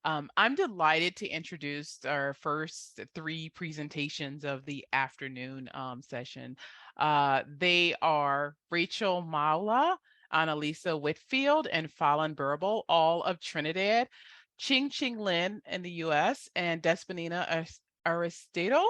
I'm delighted to introduce our first three presentations of the afternoon session. They are Rachel Mowlah, Annalisa Whitfield, and Fallon Birbal, all of Trinidad, Ching-Ching Lin in the US, and Despinina Aristotle,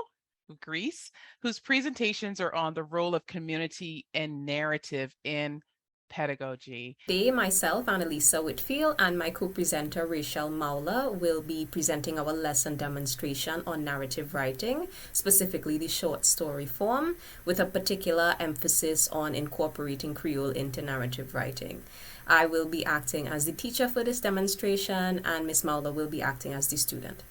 Greece, whose presentations are on the role of community and narrative in pedagogy. Today, myself, Annalisa Whitfield, and my co-presenter, Rachel Mowlah, will be presenting our lesson demonstration on narrative writing, specifically the short story form, with a particular emphasis on incorporating Creole into narrative writing. I will be acting as the teacher for this demonstration, and Ms. Mowlah will be acting as the student.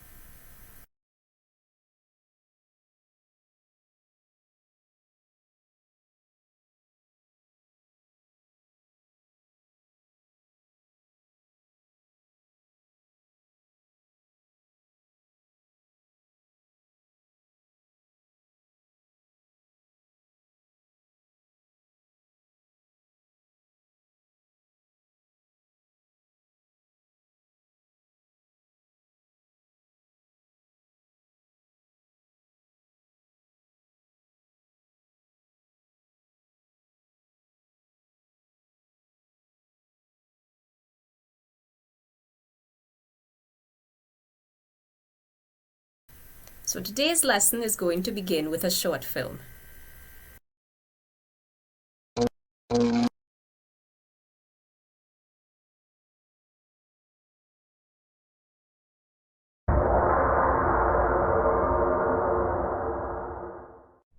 So today's lesson is going to begin with a short film.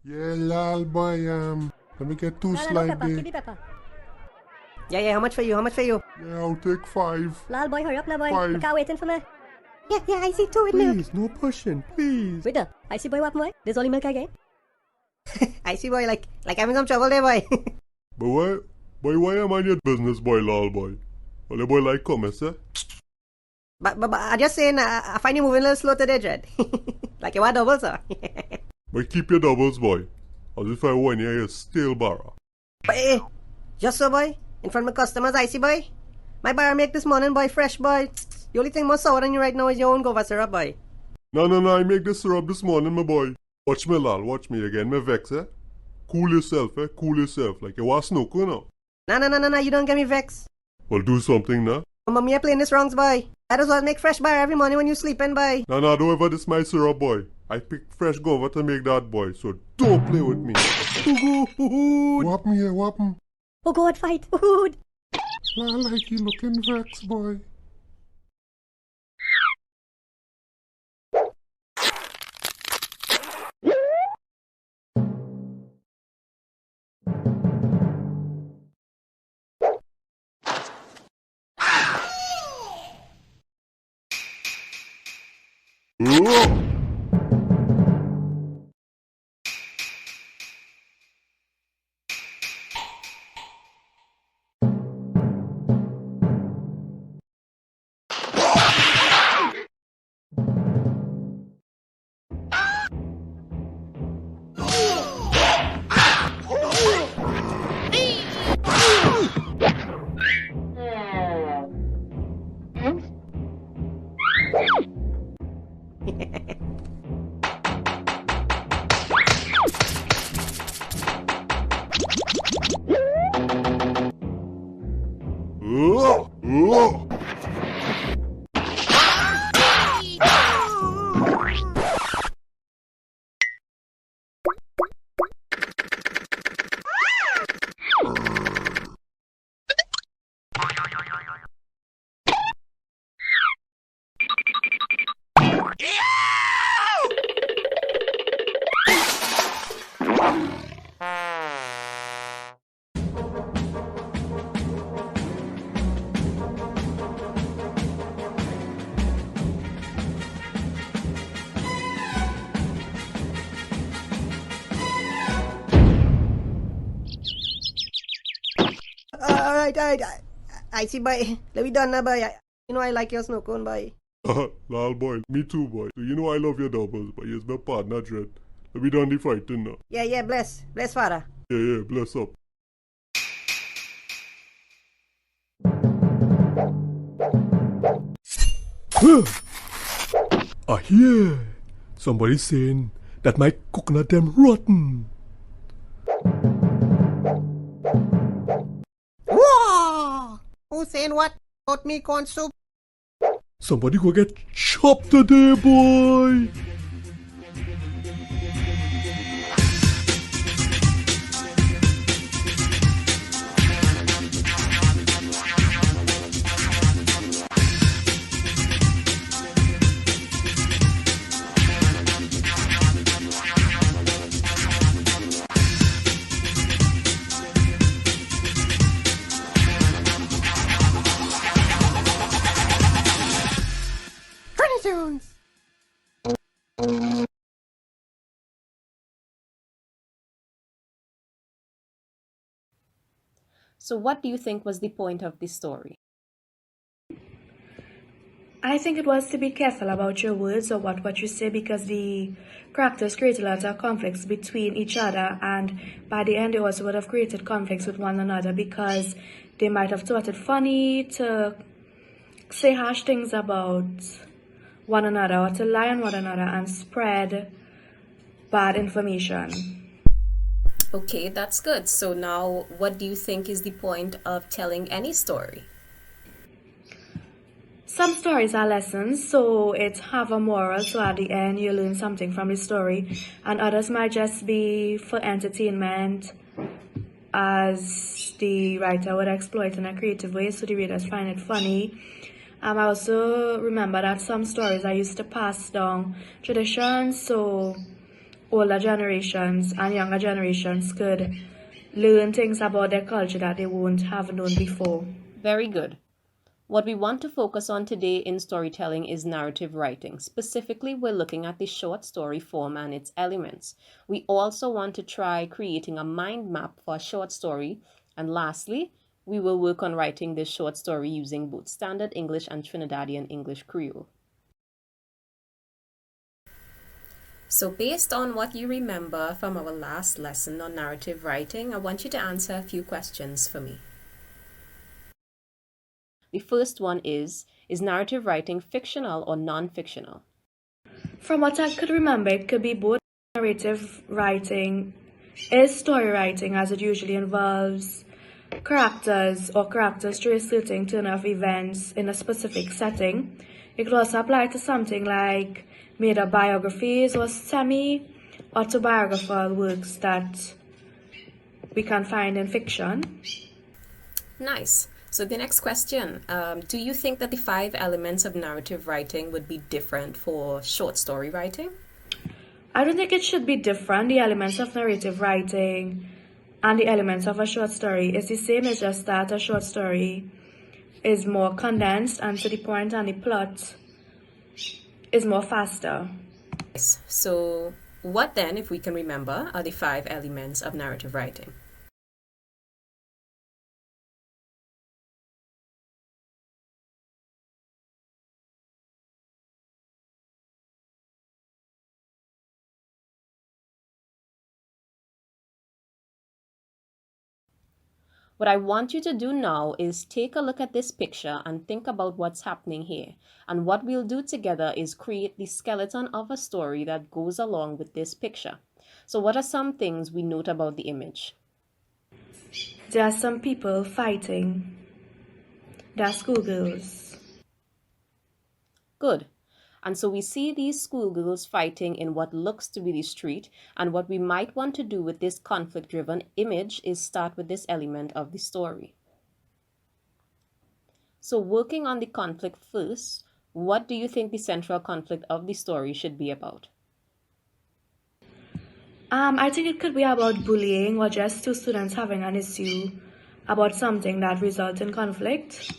Yeah, lal boy, let me get two slide there. Give me pepper. Yeah, how much for you? How much for you? Yeah, I'll take 5. Lal boy, hurry up, lal boy. 5. The car waiting for me. Yeah, I see 2 with milk. Please, no pushing, please. Wait there. I see boy, what boy? There's only milk again. I see, boy, like having some trouble there, boy. But why am I in your business, boy, lal boy? Well, the boy like commerce, eh? but I just saying, I find you moving a little slow today, Dread. Like you want double, sir. But keep your doubles, boy. As if I won here, you still barra. But hey, just so, boy, in front of my customers, I see, boy. My bar make this morning, boy, fresh, boy. The only thing more sour than you right now is your own guava syrup, boy. No, I make this syrup this morning, my boy. Watch me, lal, watch me again, me vex, eh? Cool yourself, eh? Cool yourself, like you want snook, you know? No, you don't get me vexed. Well, do something, nah? Mama, me playing this wrongs, boy. I just want to make fresh bar every morning when you sleeping, boy. No, don't ever this my syrup, boy. I picked fresh guava to make that, boy, so don't play with me. What me here, what me? Oh God, fight. Oh, Like you looking vexed, boy. Oh! Alright. I see, boy. Let me done now, boy. You know I like your snow cone, boy. Lal boy, me too, boy. So you know I love your doubles, but you're my partner, Dread. Let me done the fighting now. Yeah, bless, father. Yeah, bless up. I hear somebody saying that my coconut them rotten. Whoa! Who's saying what about me corn soup? Somebody go get chopped today, boy. Tunes. So, what do you think was the point of this story? I think it was to be careful about your words or what you say, because the characters create a lot of conflicts between each other, and by the end they also would have created conflicts with one another because they might have thought it funny to say harsh things about one another or to lie on one another and spread bad information. Okay, that's good. So now, what do you think is the point of telling any story? Some stories are lessons, so it have a moral, so at the end you learn something from the story, and others might just be for entertainment, as the writer would exploit in a creative way so the readers find it funny. I also remember that some stories are used to pass down traditions, so older generations and younger generations could learn things about their culture that they won't have known before. Very good. What we want to focus on today in storytelling is narrative writing. Specifically, we're looking at the short story form and its elements. We also want to try creating a mind map for a short story. And lastly, we will work on writing this short story using both Standard English and Trinidadian English Creole. So based on what you remember from our last lesson on narrative writing, I want you to answer a few questions for me. The first one is narrative writing fictional or non-fictional? From what I could remember, it could be both. Narrative writing is story writing, as it usually involves characters through a certain turn of events in a specific setting. It could also apply to something like made-up biographies or semi-autobiographical works that we can find in fiction. Nice. So the next question, do you think that the 5 elements of narrative writing would be different for short story writing? I don't think it should be different. The elements of narrative writing and the elements of a short story is the same. It's just that a short story is more condensed and to the point, and the plot is more faster. Yes. So what then, if we can remember, are the 5 elements of narrative writing? What I want you to do now is take a look at this picture and think about what's happening here. And what we'll do together is create the skeleton of a story that goes along with this picture. So what are some things we note about the image? There are some people fighting. There are schoolgirls. Good. And so we see these schoolgirls fighting in what looks to be the street, and what we might want to do with this conflict-driven image is start with this element of the story. So working on the conflict first, what do you think the central conflict of the story should be about? I think it could be about bullying or just two students having an issue about something that results in conflict.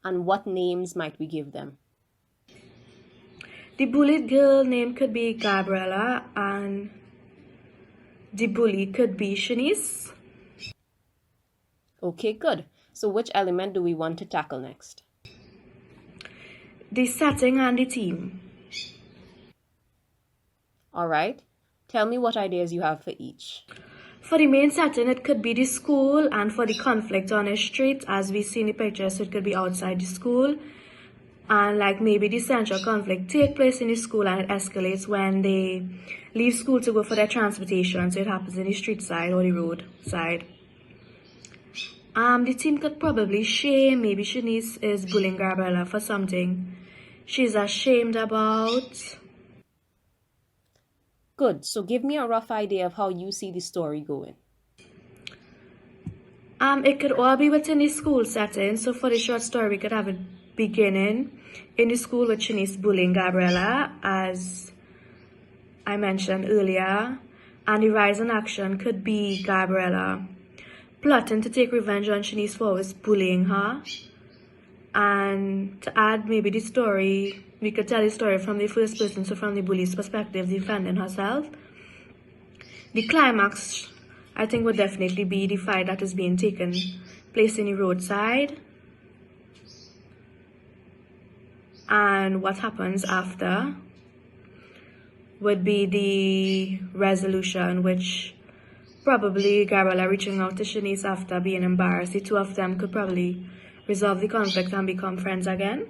And what names might we give them? The bullied girl name could be Gabriella and the bully could be Shanice. Okay, good. So which element do we want to tackle next? The setting and the theme. All right. Tell me what ideas you have for each. For the main setting, it could be the school, and for the conflict on the street, as we see in the picture, so it could be outside the school. And like maybe the central conflict take place in the school and it escalates when they leave school to go for their transportation, so it happens in the street side or the road side. The team could probably shame, maybe Shanice is bullying Gabriella for something she's ashamed about. Good. So give me a rough idea of how you see the story going. It could all be within the school setting. So for the short story, we could have it beginning in the school with Shanice bullying Gabriella, as I mentioned earlier. And the rise in action could be Gabriella plotting to take revenge on Shanice for always bullying her. And to add maybe the story, we could tell the story from the first person, so from the bully's perspective, defending herself. The climax, I think, would definitely be the fight that is being taken place in the roadside. And what happens after would be the resolution, which probably Gabriella reaching out to Shanice after being embarrassed. The two of them could probably resolve the conflict and become friends again.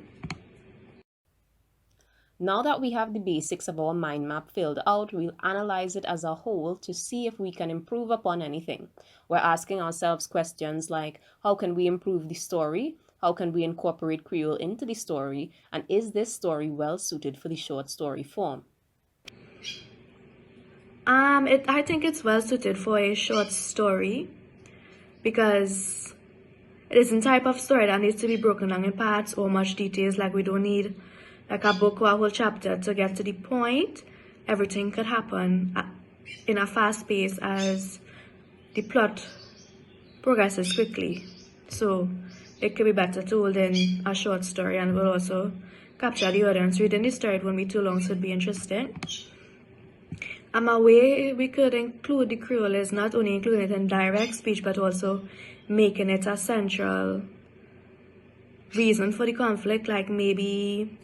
Now that we have the basics of our mind map filled out, we'll analyze it as a whole to see if we can improve upon anything. We're asking ourselves questions like, how can we improve the story? How can we incorporate Creole into the story? And is this story well suited for the short story form? I think it's well suited for a short story because it isn't type of story that needs to be broken down in parts or much details. Like we don't need like a book or a whole chapter to get to the point. Everything could happen in a fast pace as the plot progresses quickly. So it could be better told in a short story and will also capture the audience. Reading the story, it won't be too long, so it'd be interesting. A way we could include the Creole is not only including it in direct speech, but also making it a central reason for the conflict. Like maybe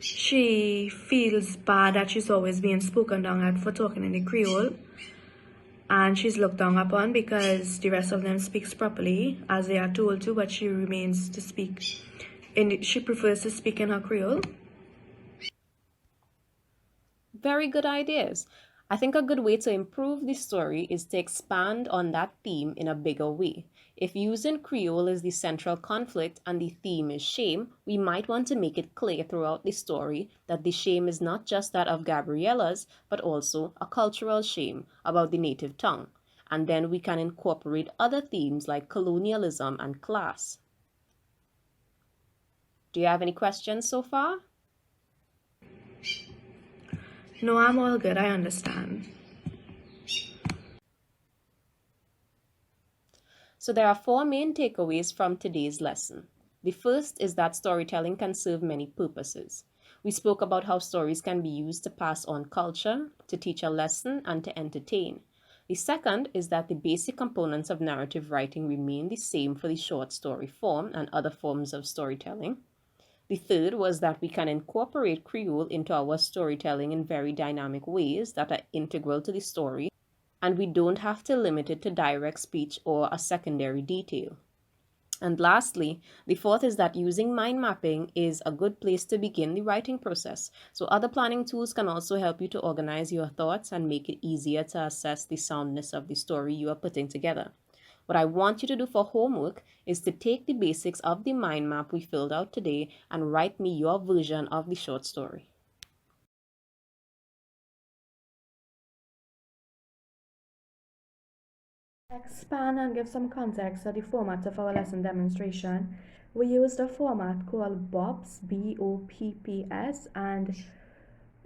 she feels bad that she's always being spoken down at for talking in the Creole, and she's looked down upon because the rest of them speaks properly as they are told to, but she remains to speak she prefers to speak in her Creole. Very good ideas. I think a good way to improve the story is to expand on that theme in a bigger way. If using Creole is the central conflict and the theme is shame, we might want to make it clear throughout the story that the shame is not just that of Gabriella's, but also a cultural shame about the native tongue. And then we can incorporate other themes like colonialism and class. Do you have any questions so far? No, I'm all good. I understand. So there are 4 main takeaways from today's lesson. The first is that storytelling can serve many purposes. We spoke about how stories can be used to pass on culture, to teach a lesson, and to entertain. The second is that the basic components of narrative writing remain the same for the short story form and other forms of storytelling. The third was that we can incorporate Creole into our storytelling in very dynamic ways that are integral to the story, and we don't have to limit it to direct speech or a secondary detail. And lastly, the fourth is that using mind mapping is a good place to begin the writing process. So other planning tools can also help you to organize your thoughts and make it easier to assess the soundness of the story you are putting together. What I want you to do for homework is to take the basics of the mind map we filled out today and write me your version of the short story. Expand and give some context to the format of our lesson demonstration. We used a format called BOPS, BOPPS, and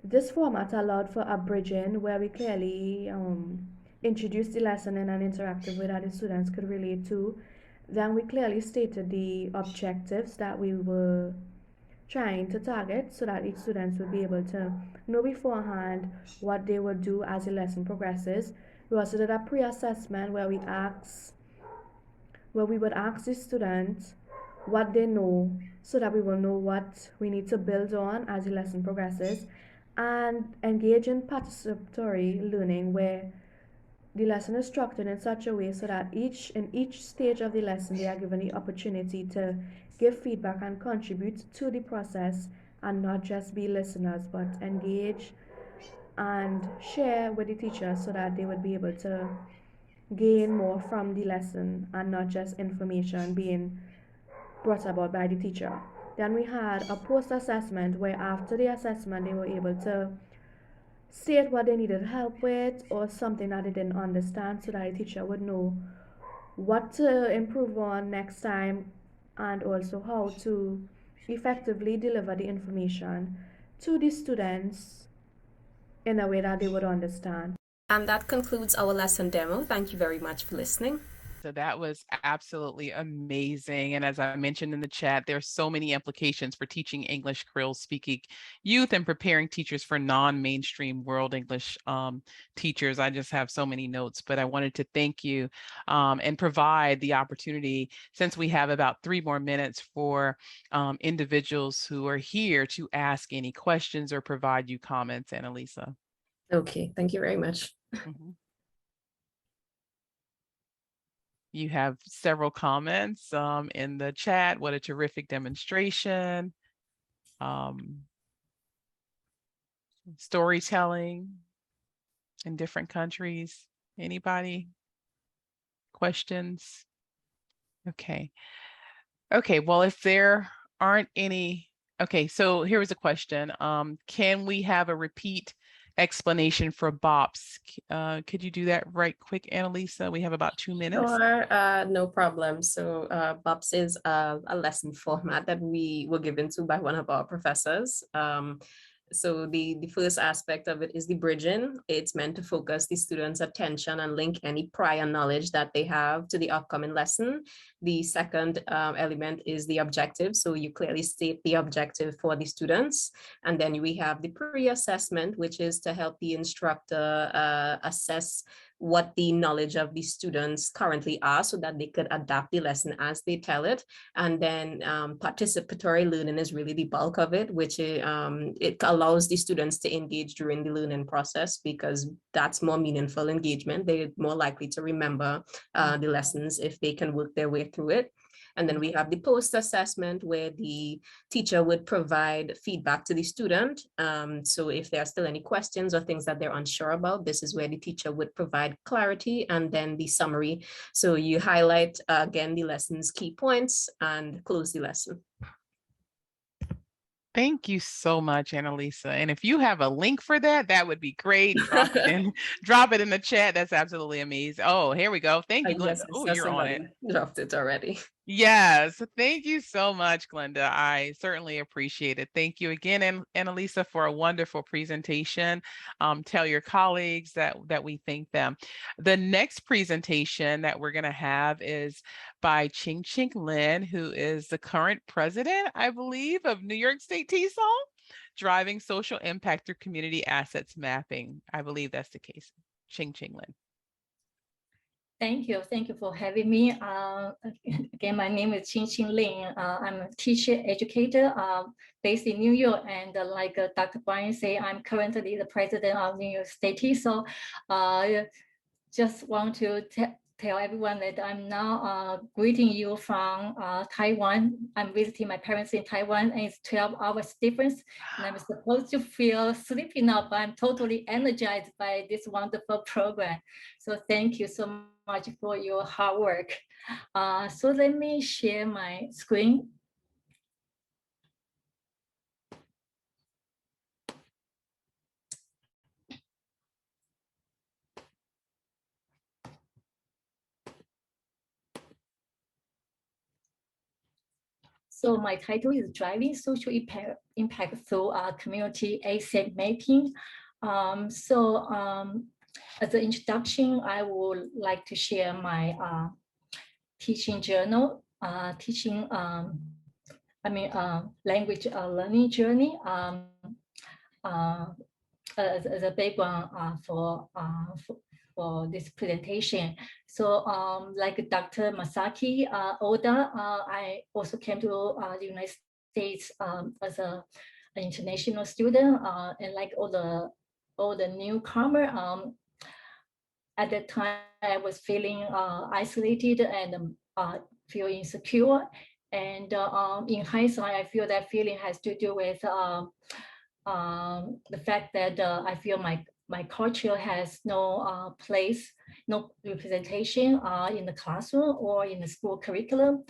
this format allowed for abridging, where we clearly introduced the lesson in an interactive way that the students could relate to. Then we clearly stated the objectives that we were trying to target so that each students would be able to know beforehand what they would do as the lesson progresses. We also did a pre-assessment where we would ask the students what they know so that we will know what we need to build on as the lesson progresses, and engage in participatory learning where the lesson is structured in such a way so that in each stage of the lesson they are given the opportunity to give feedback and contribute to the process, and not just be listeners but engage and share with the teacher so that they would be able to gain more from the lesson and not just information being brought about by the teacher. Then we had a post assessment where after the assessment they were able to state what they needed help with or something that they didn't understand so that the teacher would know what to improve on next time, and also how to effectively deliver the information to the students in a way that they would understand. And that concludes our lesson demo. Thank you very much for listening. So that was absolutely amazing. And as I mentioned in the chat, there are so many implications for teaching English Creole speaking youth and preparing teachers for non-mainstream world English teachers. I just have so many notes, but I wanted to thank you and provide the opportunity, since we have about 3 more minutes, for individuals who are here to ask any questions or provide you comments, Annalisa. Okay, thank you very much. Mm-hmm. You have several comments in the chat. What a terrific demonstration. Storytelling in different countries. Anybody? Questions? Okay. Okay, well, if there aren't any, okay, so here was a question. Can we have a repeat explanation for BOPs? Could you do that right quick, Annalisa? We have about 2 minutes. Sure, no problem. So BOPS is a lesson format that we were given to by one of our professors. So the first aspect of it is the bridging. It's meant to focus the students' attention and link any prior knowledge that they have to the upcoming lesson. The second element is the objective. So you clearly state the objective for the students. And then we have the pre-assessment, which is to help the instructor assess what the knowledge of the students currently are so that they could adapt the lesson as they tell it. And then participatory learning is really the bulk of it, which it allows the students to engage during the learning process, because that's more meaningful engagement. They're more likely to remember the lessons if they can work their way through it. And then we have the post-assessment, where the teacher would provide feedback to the student. So if there are still any questions or things that they're unsure about, this is where the teacher would provide clarity. And then the summary. So you highlight, again, the lesson's key points and close the lesson. Thank you so much, Annalisa. And if you have a link for that, that would be great. Drop it in, drop it in the chat. That's absolutely amazing. Oh, here we go. Thank you, Glenda. Yes, Oh, you're on it. Dropped it already. Yes, thank you so much, Glenda. I certainly appreciate it. Thank you again, Annalisa, for a wonderful presentation. Tell your colleagues that we thank them. The next presentation that we're going to have is by Ching-Ching Lin, who is the current president, I believe, of New York State TESOL, driving social impact through community assets mapping. I believe that's the case. Ching-Ching Lin. Thank you for having me. Again, my name is Ching-Ching Lin. I'm a teacher educator based in New York, and like Dr. Bryan said, I'm currently the president of New York State. So just want to tell everyone that I'm now greeting you from Taiwan. I'm visiting my parents in Taiwan, and it's 12 hours difference. And I'm supposed to feel sleepy now, but I'm totally energized by this wonderful program. So thank you so much for your hard work. So let me share my screen. So my title is Driving Social Impact Through Community Asset Mapping. As an introduction, I would like to share my teaching journal, language learning journey as a background for this presentation. So like Dr. Masaki Oda, I also came to the United States as an international student, and like all the newcomer, at that time, I was feeling isolated and feel insecure. And in hindsight, I feel that feeling has to do with the fact that I feel my culture has no place, no representation in the classroom or in the school curriculum.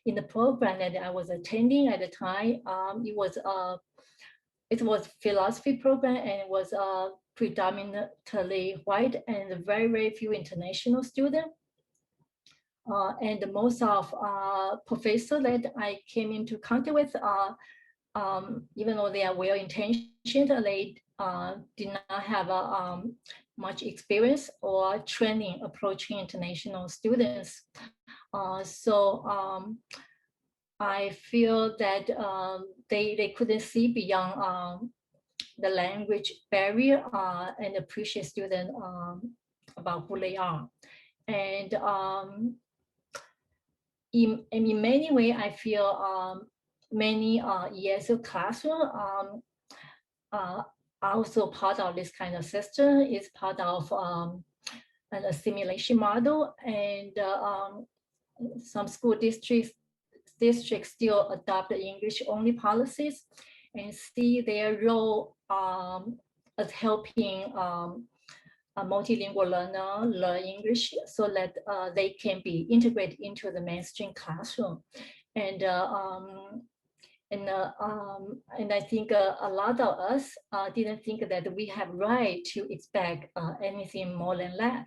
In the program that I was attending at the time, it was philosophy program, and it was predominantly white and very, very few international students. And most of professors that I came into contact with, even though they are well-intentioned, they did not have much experience or training approaching international students. So I feel that they couldn't see beyond the language barrier and appreciate students about who they are. And in many ways, I feel many ESL classroom also part of this kind of system. Is part of an assimilation model, and some school districts still adopt the English-only policies and see their role as helping a multilingual learner learn English so that they can be integrated into the mainstream classroom. And I think a lot of us didn't think that we have right to expect anything more than that.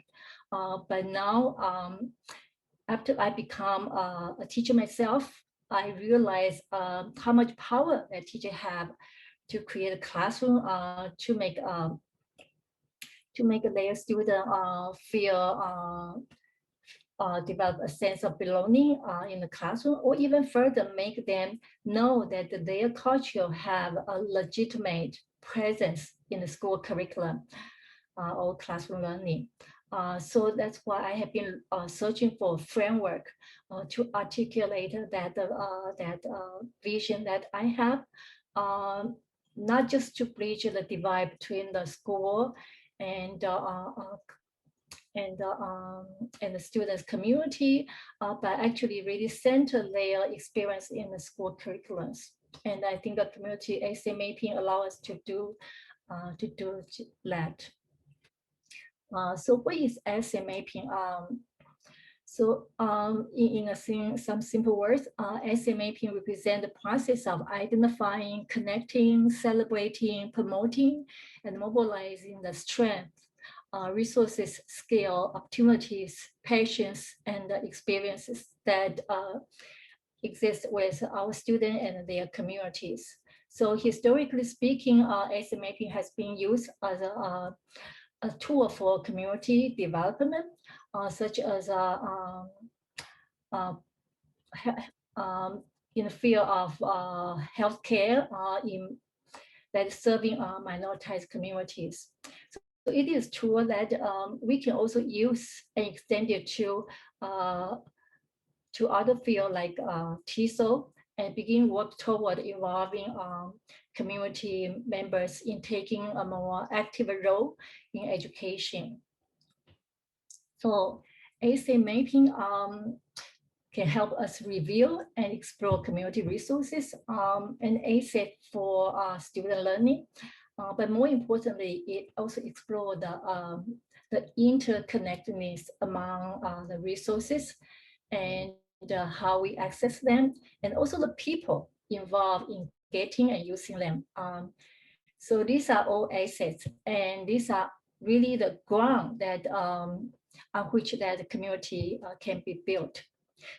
But now, after I become a teacher myself, I realize how much power that teacher have to create a classroom to make their student feel develop a sense of belonging in the classroom, or even further make them know that their culture have a legitimate presence in the school curriculum or classroom learning. So that's why I have been searching for a framework to articulate that vision that I have, not just to bridge the divide between the school and the students' community, but actually really center their experience in the school curriculums. And I think the community essay mapping allows us to do that. So what is essay mapping? In some simple words, essay mapping represents the process of identifying, connecting, celebrating, promoting, and mobilizing the strength, resources, skill, opportunities, passions, and experiences that exist with our students and their communities. So historically speaking, essay mapping has been used as a tool for community development, such as in the field of healthcare, that is serving minoritized communities. So it is true that we can also use and extend it to other fields like TESOL, and begin work toward involving community members in taking a more active role in education. So essay mapping can help us reveal and explore community resources and asset for student learning. But more importantly, it also explores the interconnectedness among the resources and how we access them, and also the people involved in getting and using them. So these are all assets, and these are really the ground that on which that community can be built.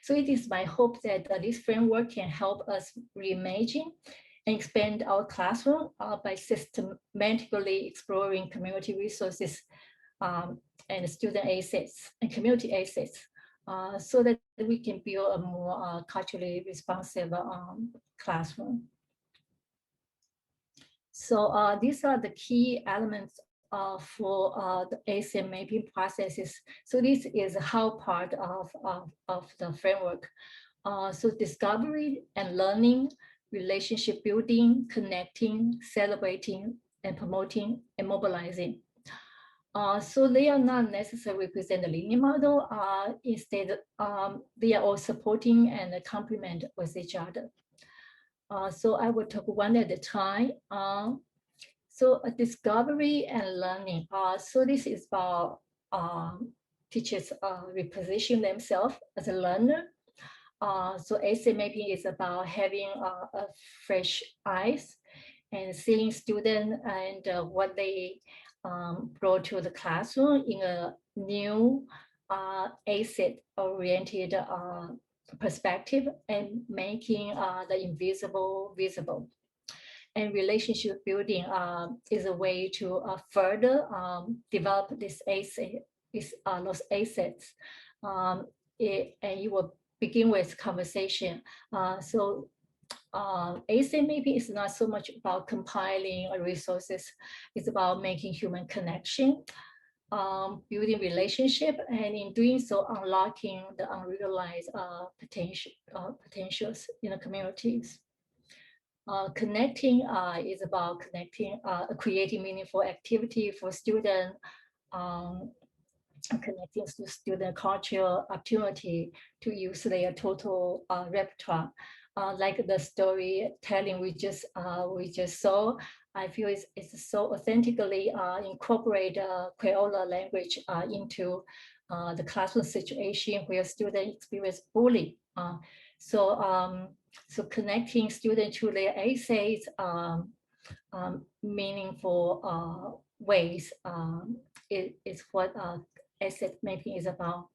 So it is my hope that this framework can help us reimagine and expand our classroom by systematically exploring community resources and student assets and community assets, so that we can build a more culturally responsive classroom. So these are the key elements for the essay mapping processes. So this is how part of the framework. So discovery and learning, relationship building, connecting, celebrating, and promoting, and mobilizing. So they are not necessarily represent the linear model. Instead, they are all supporting and complement with each other. So I will talk one at a time. So discovery and learning. So this is about teachers reposition themselves as a learner. So essay mapping is about having a fresh eyes and seeing students and what they brought to the classroom in a new asset-oriented perspective and making the invisible visible. And relationship building is a way to further develop this asset, those assets. And you will begin with conversation. So ASA maybe is not so much about compiling resources. It's about making human connection, building relationship, and in doing so, unlocking the unrealized potentials in the communities. Connecting is about connecting, creating meaningful activity for students, connecting to student cultural opportunity to use their total repertoire. Like the storytelling we just saw, I feel it's so authentically incorporate Creole language into the classroom situation where students experience bullying. So connecting students to their essays, meaningful ways is what asset mapping is about.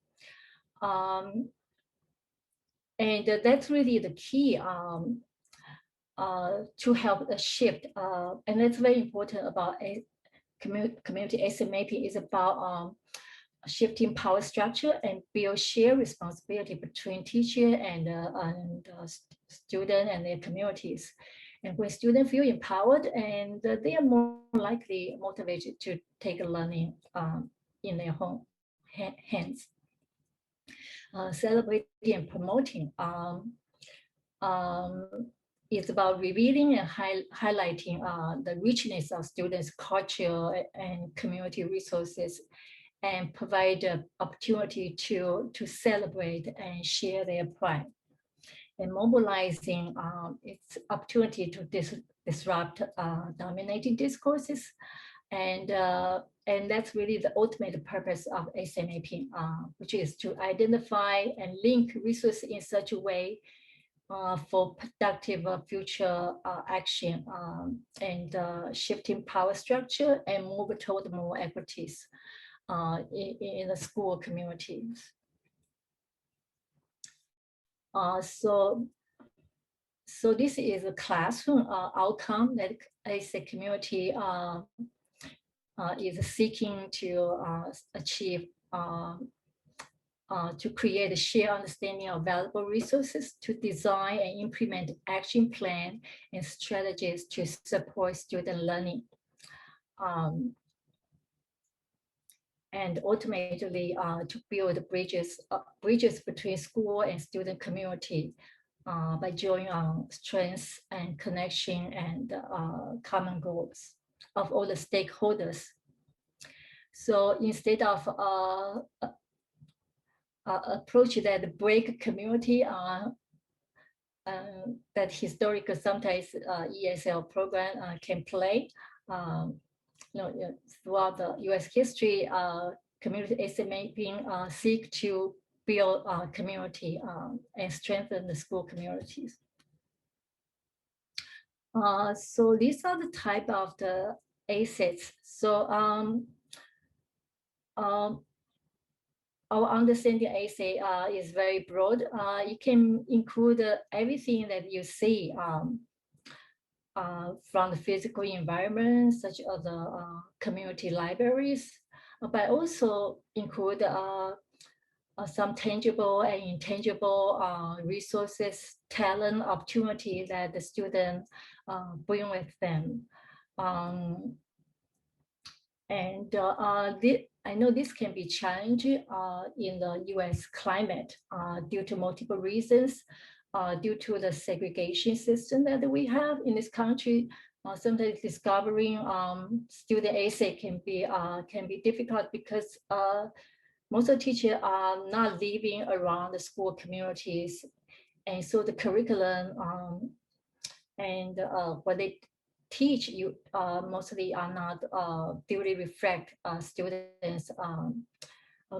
And that's really the key to help the shift. And that's very important about a community asset mapping is about shifting power structure and build shared responsibility between teacher and student and their communities. And when students feel empowered, and they are more likely motivated to take learning in their own hands. Celebrating and promoting is about revealing and highlighting the richness of students' culture and community resources, and provide the opportunity to celebrate and share their pride. And mobilizing its opportunity to disrupt dominating discourses. And that's really the ultimate purpose of ASMAP, which is to identify and link resources in such a way for productive future action and shifting power structure and move toward more equities in the school communities. So this is a classroom outcome that as a community is seeking to achieve to create a shared understanding of valuable resources, to design and implement action plan and strategies to support student learning. And ultimately to build bridges between school and student community by drawing on strengths and connection and common goals of all the stakeholders. So instead of approach that break community that historical sometimes ESL program can play, throughout the U.S. history, community asset mapping seek to build community and strengthen the school communities. So these are the type of the assets. So our understanding asset is very broad. It can include everything that you see from the physical environment, such as the community libraries, but also include some tangible and intangible resources, talent, opportunity that the students bring with them. I know this can be challenging in the US climate due to multiple reasons, due to the segregation system that we have in this country. sometimes discovering student essay can be difficult because most of the teachers are not living around the school communities, and so the curriculum and what they teach you mostly are not duly reflect students'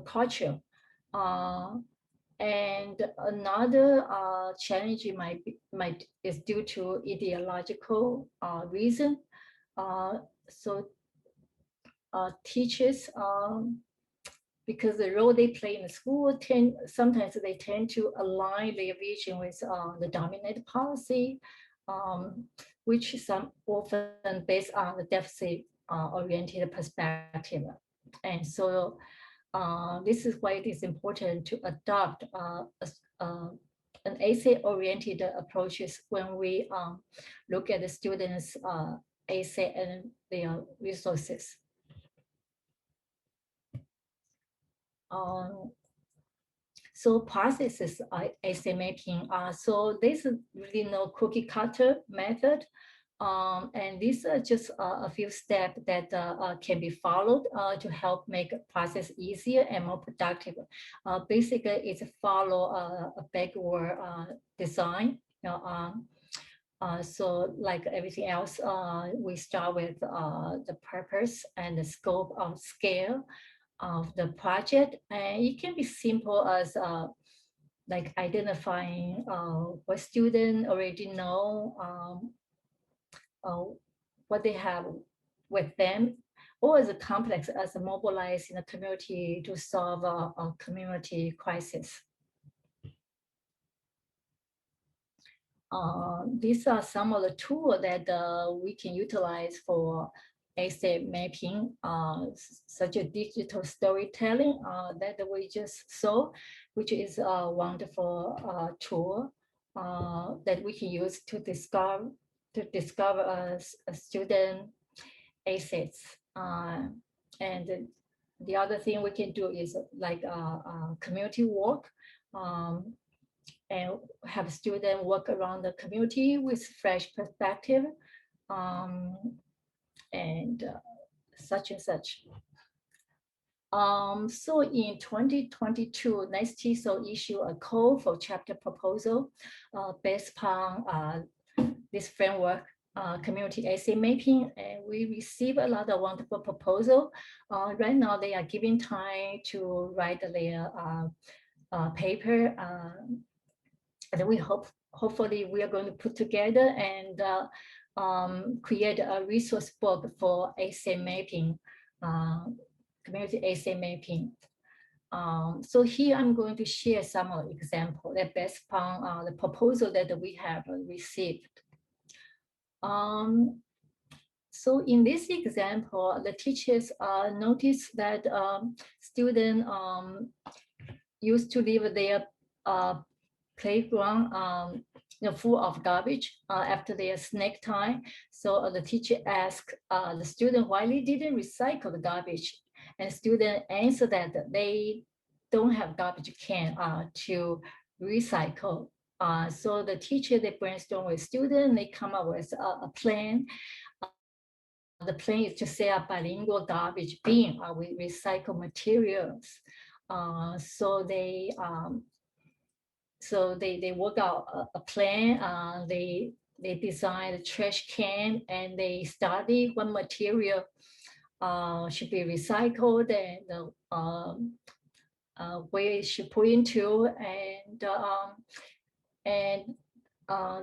culture. And another challenge is due to ideological reason. So teachers, because the role they play in the school, sometimes they tend to align their vision with the dominant policy, which some often based on the deficit oriented perspective. And so this is why it is important to adopt an essay-oriented approaches when we look at the students' essay and their resources. So processes essay making. So there's really no cookie cutter method. And these are just a few steps that can be followed to help make a process easier and more productive. Basically, it's follow a backward design. So like everything else, we start with the purpose and the scope of scale of the project. And it can be simple as like identifying what students already know, what they have with them, or as complex as mobilizing the community to solve a community crisis. These are some of the tools that we can utilize for essay mapping, such as digital storytelling that we just saw, which is a wonderful tool that we can use to discover a student essays. And the other thing we can do is like community work. And have students work around the community with fresh perspective, and such and such. So in 2022, Nice TESOL issued a call for chapter proposal based upon this framework, community essay mapping, and we received a lot of wonderful proposals. Right now, they are giving time to write their paper. And we hopefully we are going to put together and create a resource book for essay mapping, community essay mapping. So here I'm going to share some examples that based upon the proposal that we have received. So in this example, the teachers noticed that students used to leave their playground full of garbage after their snack time. So the teacher asked the student why they didn't recycle the garbage. And student answered that they don't have garbage can to recycle. So the teacher, they brainstorm with student, they come up with a plan. The plan is to set up bilingual garbage bin with recycled materials. So they work out a plan. They design a trash can, and they study what material should be recycled and where it should put into, and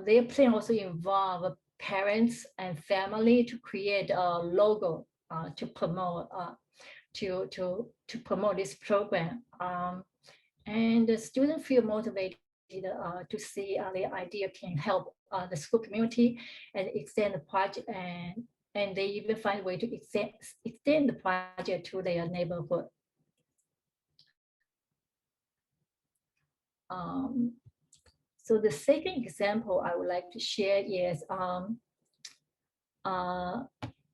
their plan also involve parents and family to create a logo to promote to promote this program. And the students feel motivated to see their idea can help the school community and extend the project, and they even find a way to extend the project to their neighborhood. So the second example I would like to share is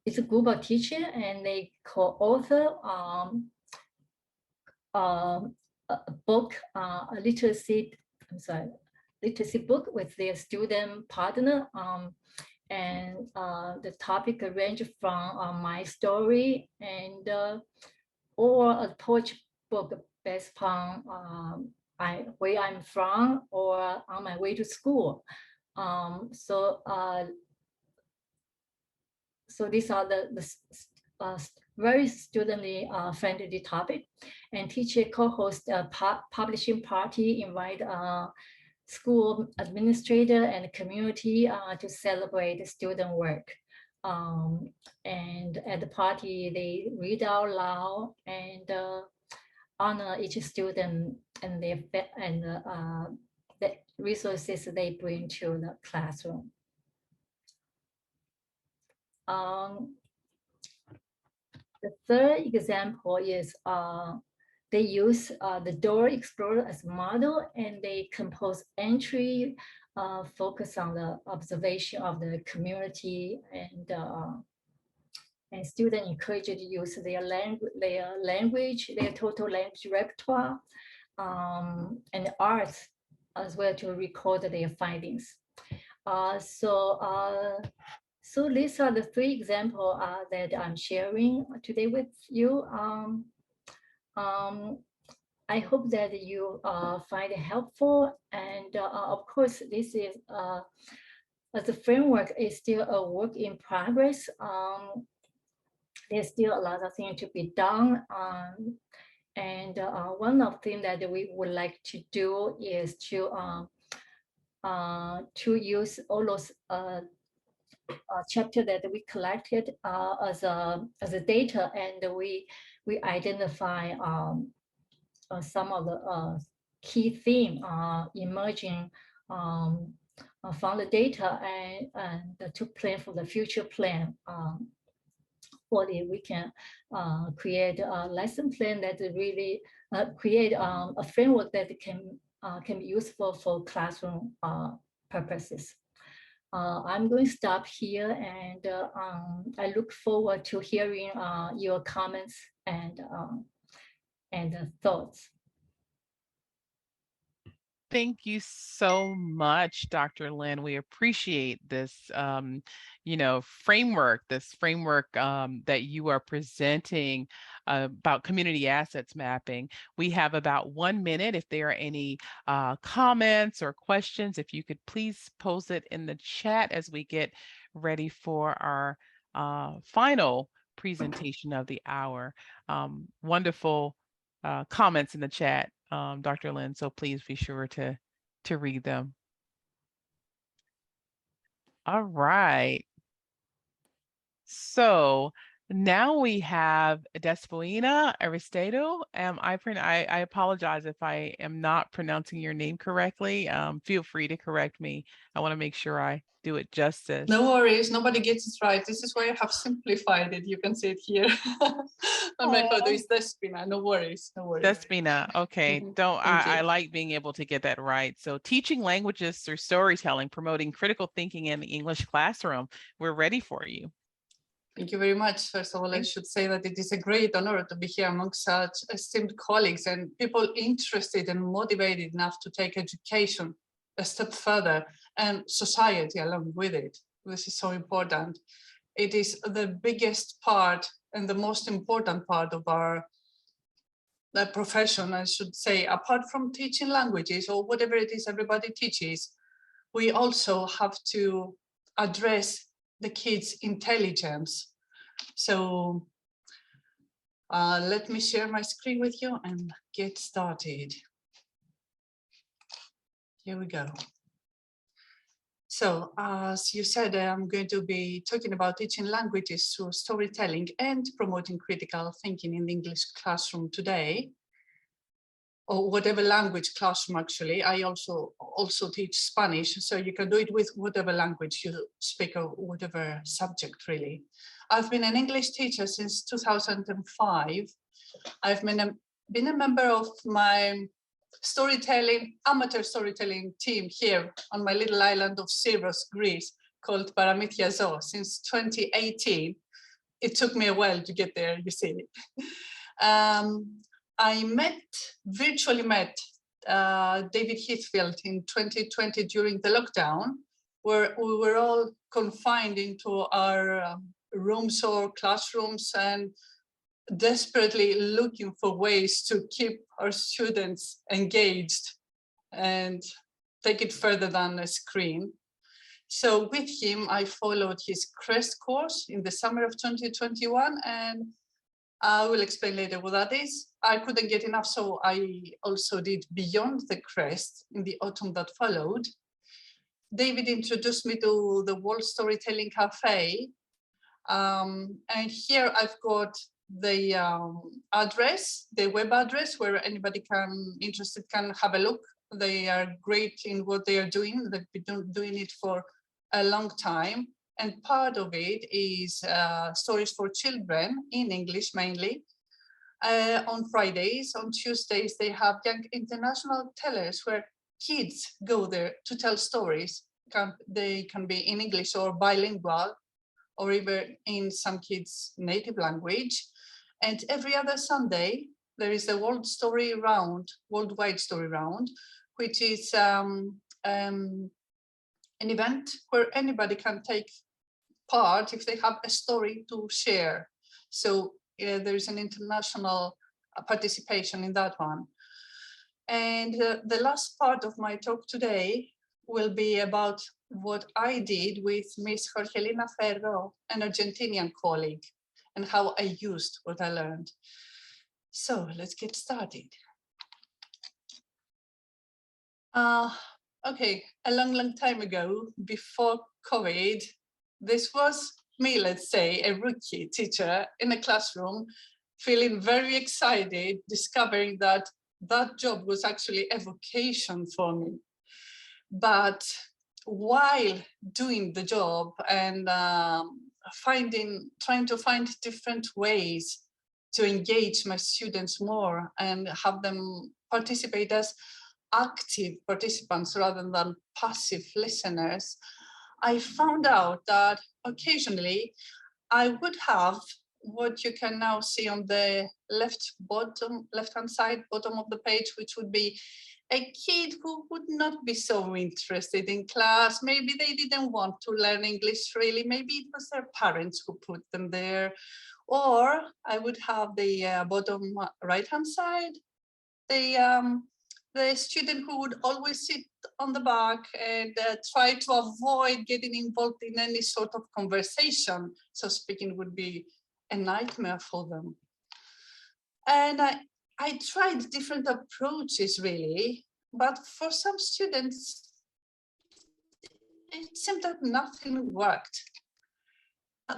it's a group of teachers, and they co-author a book, a literacy book with their student partner. and the topic range from my story and or a poetry book based upon where I'm from or on my way to school. So these are the very studently friendly topic, and teacher co-host a publishing party, invite school administrator and community to celebrate the student work. And at the party, they read out loud and honor each student and the resources they bring to the classroom. The third example is they use the Door Explorer as model, and they compose entry focus on the observation of the community, and students encouraged to use their language, their total language repertoire, and arts as well to record their findings. So these are the three examples that I'm sharing today with you. I hope that you find it helpful. And of course, this is as a framework is still a work in progress. There's still a lot of things to be done. And one of the things that we would like to do is to use all those chapter that we collected as a data, and we identify some of the key theme emerging from the data, and to plan for the future plan. We can create a lesson plan that really create a framework that can be useful for classroom purposes. I'm going to stop here, and I look forward to hearing your comments and thoughts. Thank you so much, Dr. Lynn. We appreciate this, framework, that you are presenting about community assets mapping. We have about 1 minute. If there are any comments or questions, if you could please post it in the chat as we get ready for our final presentation of the hour. Wonderful comments in the chat, Dr. Lynn, so please be sure to read them. All right. So now we have Despoina Aristedo. I apologize if I am not pronouncing your name correctly. Feel free to correct me. I want to make sure I do it justice. No worries, nobody gets it right. This is why I have simplified it. You can see it here. And my photo is Despina. No worries, no worries. Despina, okay. I like being able to get that right. So teaching languages through storytelling, promoting critical thinking in the English classroom. We're ready for you. Thank you very much. First of all, I should say that it is a great honor to be here among such esteemed colleagues and people interested and motivated enough to take education a step further and society along with it. This is so important. It is the biggest part and the most important part of our profession, I should say. Apart from teaching languages or whatever it is everybody teaches, we also have to address the kids' intelligence. So let me share my screen with you and get started. Here we go. So as you said, I'm going to be talking about teaching languages through storytelling and promoting critical thinking in the English classroom today, or whatever language classroom actually. I also teach Spanish, so you can do it with whatever language you speak or whatever subject really. I've been an English teacher since 2005. I've been a member of my amateur storytelling team here on my little island of Syros, Greece, called Paramithia Zoo since 2018. It took me a while to get there, you see. I virtually met David Whitfield in 2020 during the lockdown, where we were all confined into our rooms or classrooms and desperately looking for ways to keep our students engaged and take it further than a screen. So with him, I followed his CREST course in the summer of 2021, and I will explain later what that is. I couldn't get enough, so I also did Beyond the CREST in the autumn that followed. David introduced me to the World Storytelling Cafe, and here I've got the address, the web address, where anybody interested can have a look. They are great in what they are doing. They've been doing it for a long time. And part of it is stories for children in English mainly. On Fridays, on Tuesdays, they have young international tellers where kids go there to tell stories. They can be in English or bilingual, or even in some kids' native language. And every other Sunday, there is a worldwide story round, which is an event where anybody can take part if they have a story to share. So there is an international participation in that one. And the last part of my talk today will be about what I did with Miss Jorgelina Ferro, an Argentinian colleague, and how I used what I learned. So let's get started. Okay, a long time ago, before COVID, this was me, let's say, a rookie teacher in a classroom, feeling very excited, discovering that that job was actually a vocation for me. But while doing the job and trying to find different ways to engage my students more and have them participate as active participants rather than passive listeners, I found out that occasionally I would have what you can now see on the left-hand side, bottom of the page, which would be a kid who would not be so interested in class. Maybe they didn't want to learn English really. Maybe it was their parents who put them there. Or I would have the bottom right-hand side, the student who would always sit on the back and try to avoid getting involved in any sort of conversation. So speaking would be a nightmare for them. And I tried different approaches really, but for some students, it seemed that nothing worked.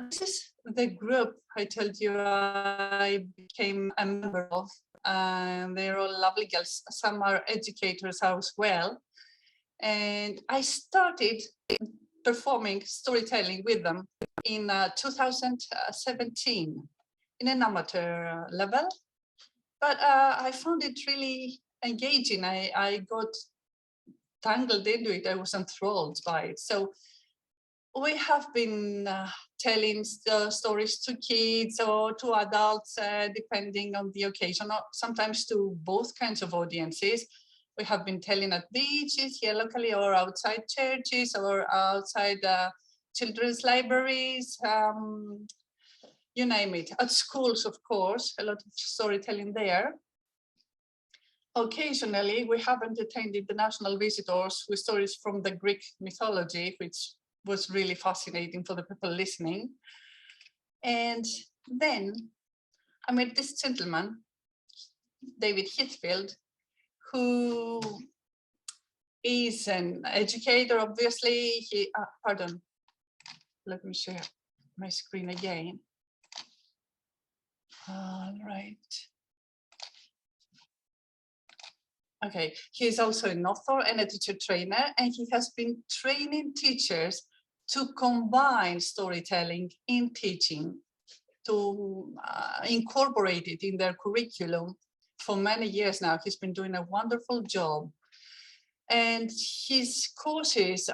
This is the group I told you I became a member of. They're all lovely girls. Some are educators as well. And I started performing storytelling with them in 2017 in an amateur level. But I found it really engaging. I got tangled into it. I was enthralled by it. So we have been telling stories to kids or to adults, depending on the occasion, or sometimes to both kinds of audiences. We have been telling at beaches here locally, or outside churches, or outside children's libraries, you name it. At schools, of course, a lot of storytelling there. Occasionally, we have entertained international visitors with stories from the Greek mythology, which was really fascinating for the people listening. And then I met this gentleman, David Whitfield, who is an educator, obviously. Pardon, let me share my screen again. All right. Okay, he is also an author and a teacher trainer, and he has been training teachers to combine storytelling in teaching, to incorporate it in their curriculum for many years now. He's been doing a wonderful job. And his courses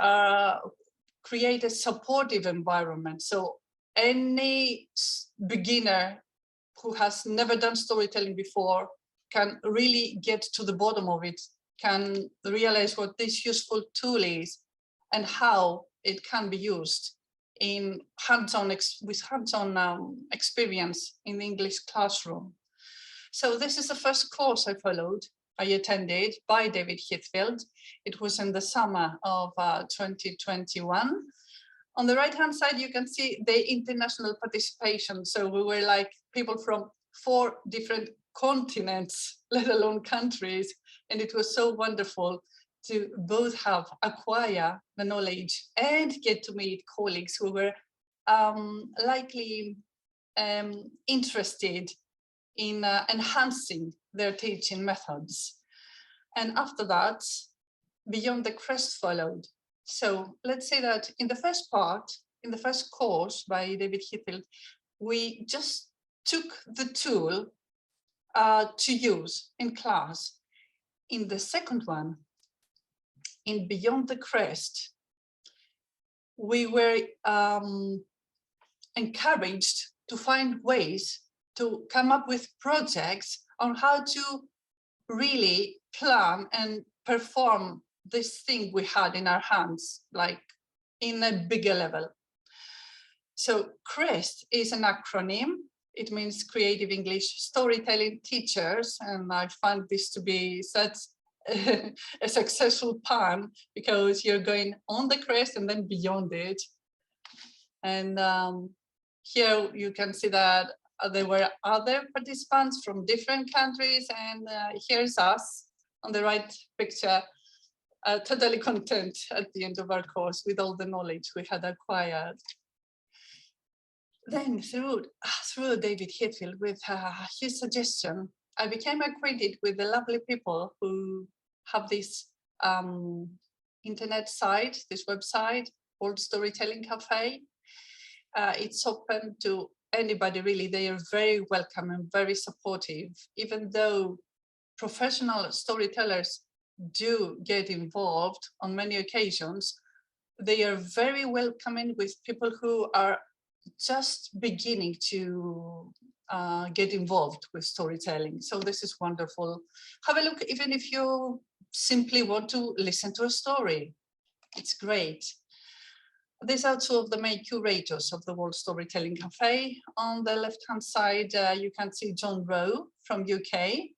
create a supportive environment. So any beginner who has never done storytelling before can really get to the bottom of it, can realize what this useful tool is and how it can be used in hands-on experience in the English classroom. So this is the first course I attended by David Whitfield. It was in the summer of 2021. On the right-hand side, you can see the international participation. So we were like people from 4 different continents, let alone countries. And it was so wonderful to both acquire the knowledge and get to meet colleagues who were likely interested in enhancing their teaching methods. And after that, Beyond the Crest followed. So let's say that in the first part, in the first course by David Whitfield, we just took the tool to use in class. In the second one, in Beyond the Crest, we were encouraged to find ways to come up with projects on how to really plan and perform this thing we had in our hands, like in a bigger level. So CREST is an acronym. It means Creative English Storytelling Teachers. And I find this to be such a successful pun, because you're going on the crest and then beyond it. And here you can see that there were other participants from different countries, and here's us on the right picture, totally content at the end of our course with all the knowledge we had acquired. Then through David Whitfield, with his suggestion, I became acquainted with the lovely people who have this internet site, this website, World Storytelling Cafe. It's open to anybody, really. They are very welcome and very supportive, even though professional storytellers do get involved on many occasions. They are very welcoming with people who are just beginning to get involved with storytelling. So this is wonderful. Have a look, even if you simply want to listen to a story. It's great. These are 2 of the main curators of the World Storytelling Cafe. On the left-hand side, you can see John Rowe from UK.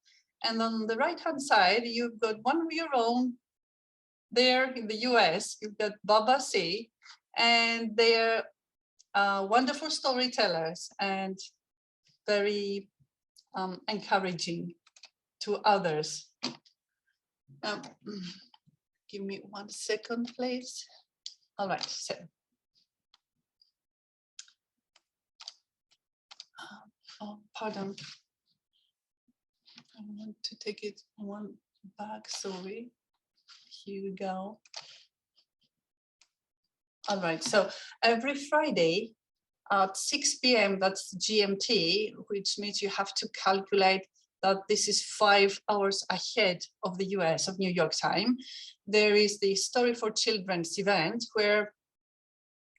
And on the right-hand side, you've got one of your own there in the US. You've got Baba C, and they're wonderful storytellers and very encouraging to others. Give me 1 second, please. All right, so oh, pardon. I want to take it one back, sorry. Here we go. All right, so every Friday at 6 p.m., that's GMT, which means you have to calculate that this is 5 hours ahead of the US, of New York time. There is the Story for Children's event where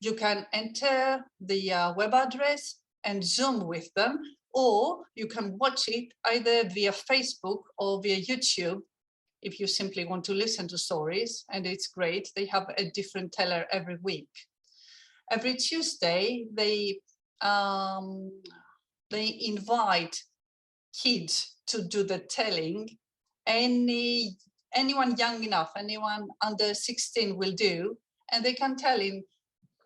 you can enter the web address and Zoom with them, or you can watch it either via Facebook or via YouTube if you simply want to listen to stories, and it's great. They have a different teller every week. Every Tuesday, they invite kids to do the telling. Anyone young enough, anyone under 16 will do, and they can tell in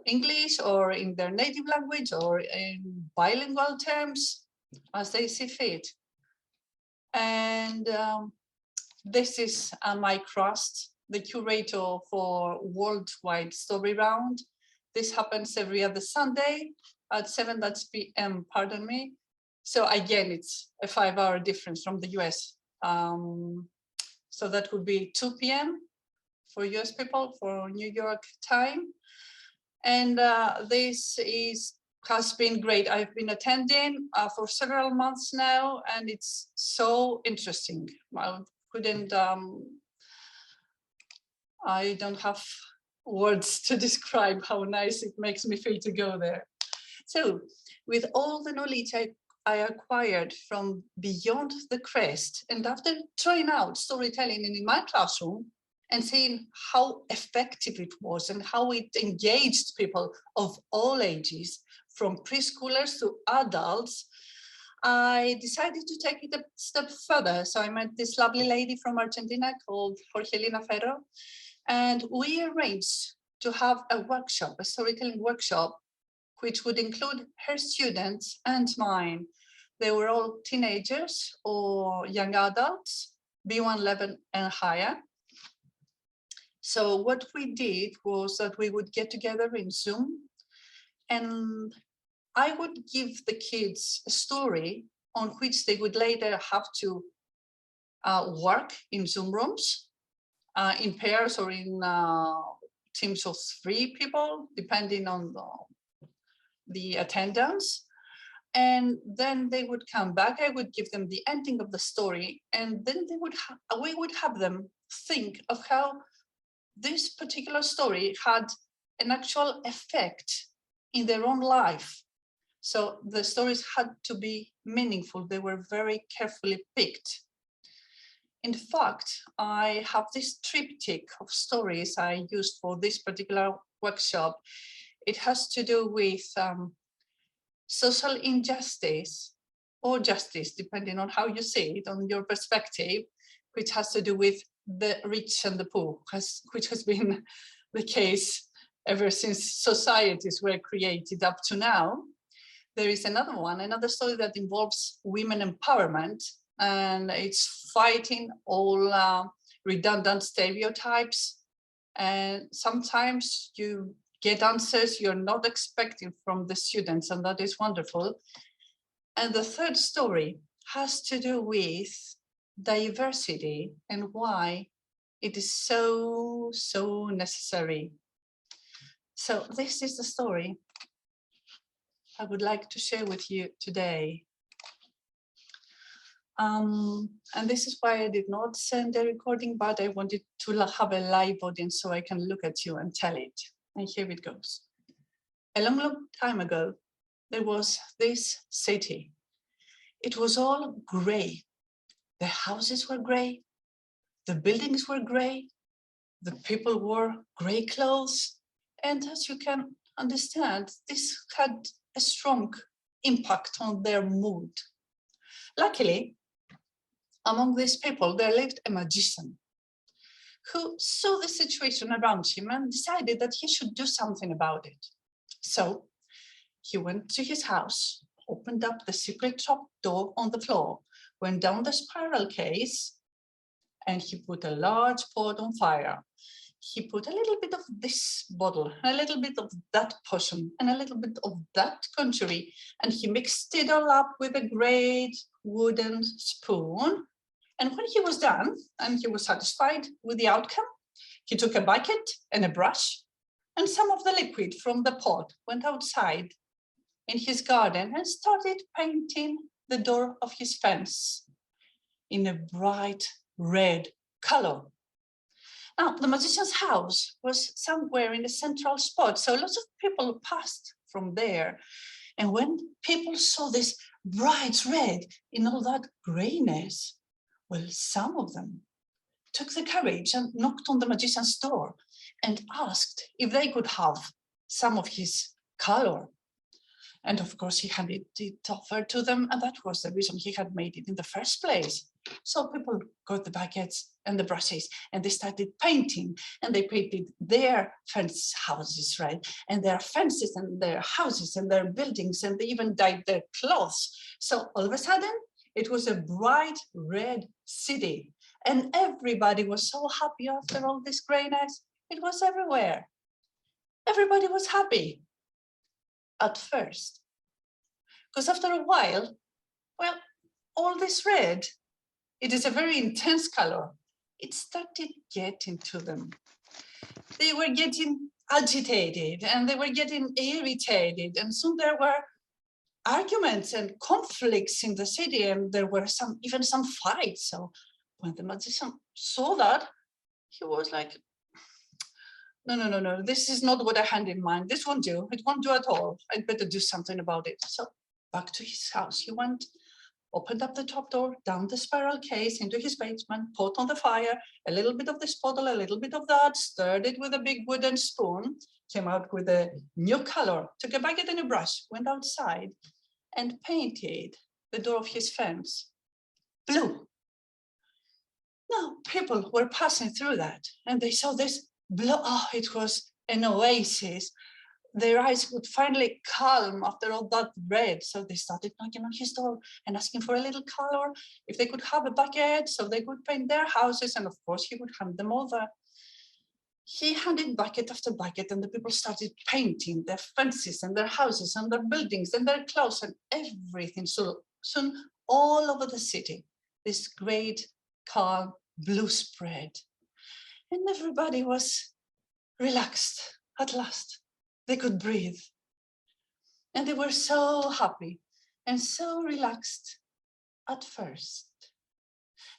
English or in their native language or in bilingual terms as they see fit. And this is Mike Rust, the curator for Worldwide Story Round. This happens every other Sunday at 7 p.m., pardon me. So again, it's a 5-hour difference from the US. So that would be 2 p.m. for US people, for New York time. And this has been great. I've been attending for several months now, and it's so interesting. I don't have words to describe how nice it makes me feel to go there. So with all the knowledge I acquired from Beyond the Crest, and after trying out storytelling in my classroom, and seeing how effective it was and how it engaged people of all ages, from preschoolers to adults, I decided to take it a step further. So I met this lovely lady from Argentina called Jorgelina Ferro, and we arranged to have a workshop, a storytelling workshop, which would include her students and mine. They were all teenagers or young adults, B1 level and higher. So what we did was that we would get together in Zoom, and I would give the kids a story on which they would later have to work in Zoom rooms, in pairs or in teams of 3 people, depending on the attendance. And then they would come back. I would give them the ending of the story, and then we would have them think of how this particular story had an actual effect in their own life. So the stories had to be meaningful. They were very carefully picked. In fact, I have this triptych of stories I used for this particular workshop. It has to do with social injustice or justice, depending on how you see it, on your perspective, which has to do with the rich and the poor, which has been the case ever since societies were created up to now. There is another story that involves women empowerment, and it's fighting all redundant stereotypes. And sometimes you get answers you're not expecting from the students, and that is wonderful. And the third story has to do with diversity and why it is so necessary. So this is the story I would like to share with you today. And this is why I did not send a recording, but I wanted to have a live audience so I can look at you and tell it. And here it goes. A long time ago, there was this city. It was all gray. The houses were gray, the buildings were gray, the people wore gray clothes. And as you can understand, this had a strong impact on their mood. Luckily, among these people, there lived a magician who saw the situation around him and decided that he should do something about it. So he went to his house, opened up the secret trap door on the floor, went down the spiral case, and he put a large pot on fire. He put a little bit of this bottle, a little bit of that potion, and a little bit of that conjury, and he mixed it all up with a great wooden spoon. And when he was done, and he was satisfied with the outcome, he took a bucket and a brush, and some of the liquid from the pot went outside in his garden and started painting the door of his fence in a bright red color. Now, the magician's house was somewhere in a central spot, so lots of people passed from there. And when people saw this bright red in all that grayness, well, some of them took the courage and knocked on the magician's door and asked if they could have some of his color. And of course, he handed it over to them, and that was the reason he had made it in the first place. So people got the buckets and the brushes, and they started painting, and they painted their fence houses red, and their fences and their houses and their buildings, and they even dyed their clothes. So all of a sudden, it was a bright red city, and everybody was so happy after all this grayness. It was everywhere. Everybody was happy. At first, because after a while, well, all this red, it is a very intense color. It started getting to them. They were getting agitated and they were getting irritated, and soon there were arguments and conflicts in the city, and there were even some fights. So when the magician saw that, he was like, no, this is not what I had in mind. This won't do. It won't do at all. I'd better do something about it. So back to his house he went, opened up the top door, down the spiral case into his basement, put on the fire, a little bit of this bottle, a little bit of that, stirred it with a big wooden spoon, came out with a new color, took a bucket and a brush, went outside and painted the door of his fence blue. Now people were passing through that and they saw this blue, oh, it was an oasis. Their eyes would finally calm after all that red. So they started knocking on his door and asking for a little color, if they could have a bucket so they could paint their houses. And of course he would hand them over. He handed bucket after bucket and the people started painting their fences and their houses and their buildings and their clothes and everything. So soon all over the city, this great calm blue spread. And everybody was relaxed at last. They could breathe. And they were so happy and so relaxed at first.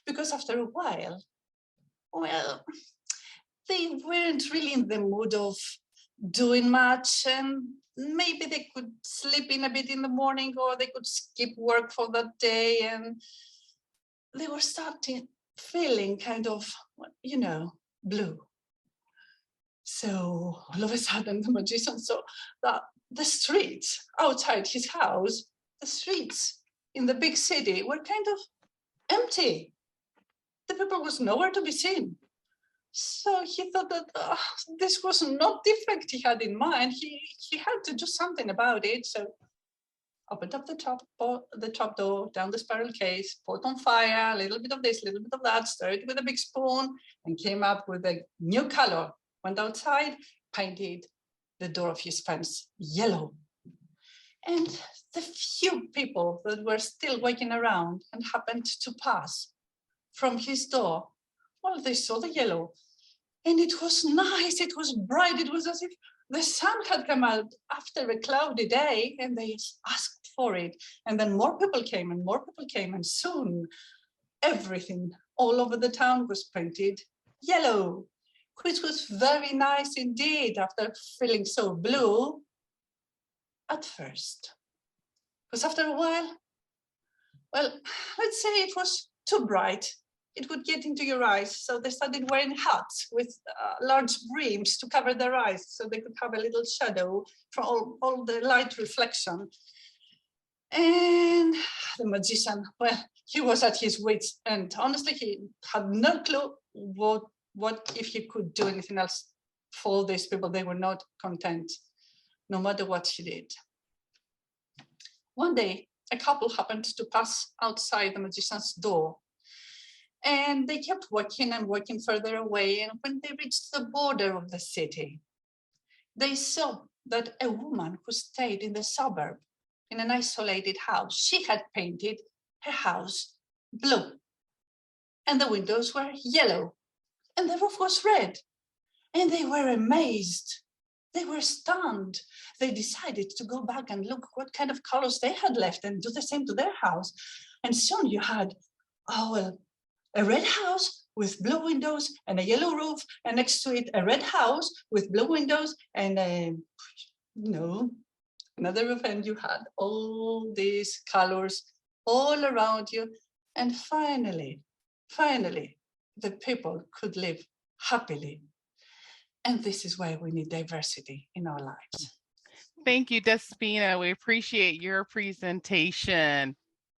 Because after a while, well, they weren't really in the mood of doing much, and maybe they could sleep in a bit in the morning, or they could skip work for that day, and they were starting feeling kind of, you know, blue. So all of a sudden the magician saw that the streets outside his house, the streets in the big city were kind of empty. The people was nowhere to be seen. So he thought that this was not the effect he had in mind. He had to do something about it. So opened up the top door, down the spiral case, put on fire, a little bit of this, a little bit of that, stirred it with a big spoon, and came up with a new color. Went outside, painted the door of his fence yellow. And the few people that were still walking around and happened to pass from his door, well, they saw the yellow. And it was nice, it was bright, it was as if the sun had come out after a cloudy day, and they asked for it. And then more people came, and soon everything all over the town was painted yellow, which was very nice indeed after feeling so blue at first. Because after a while, well, let's say it was too bright. It would get into your eyes. So they started wearing hats with large brims to cover their eyes so they could have a little shadow from all the light reflection. And the magician, well, he was at his wits' end. Honestly, he had no clue what if he could do anything else for these people. They were not content, no matter what he did. One day, a couple happened to pass outside the magician's door, and they kept walking and walking further away. And when they reached the border of the city, they saw that a woman who stayed in the suburb in an isolated house, she had painted her house blue, and the windows were yellow, and the roof was red. And they were amazed. They were stunned. They decided to go back and look what kind of colors they had left and do the same to their house. And soon you had, a red house with blue windows and a yellow roof, and next to it, a red house with blue windows and another roof, and you had all these colors all around you. And finally, the people could live happily. And this is why we need diversity in our lives. Thank you, Despina. We appreciate your presentation.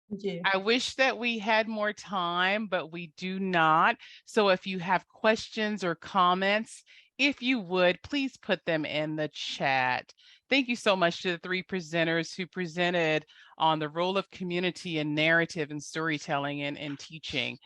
Yeah. I wish that we had more time, but we do not. So if you have questions or comments, if you would, please put them in the chat. Thank you so much to the three presenters who presented on the role of community and narrative and storytelling and teaching.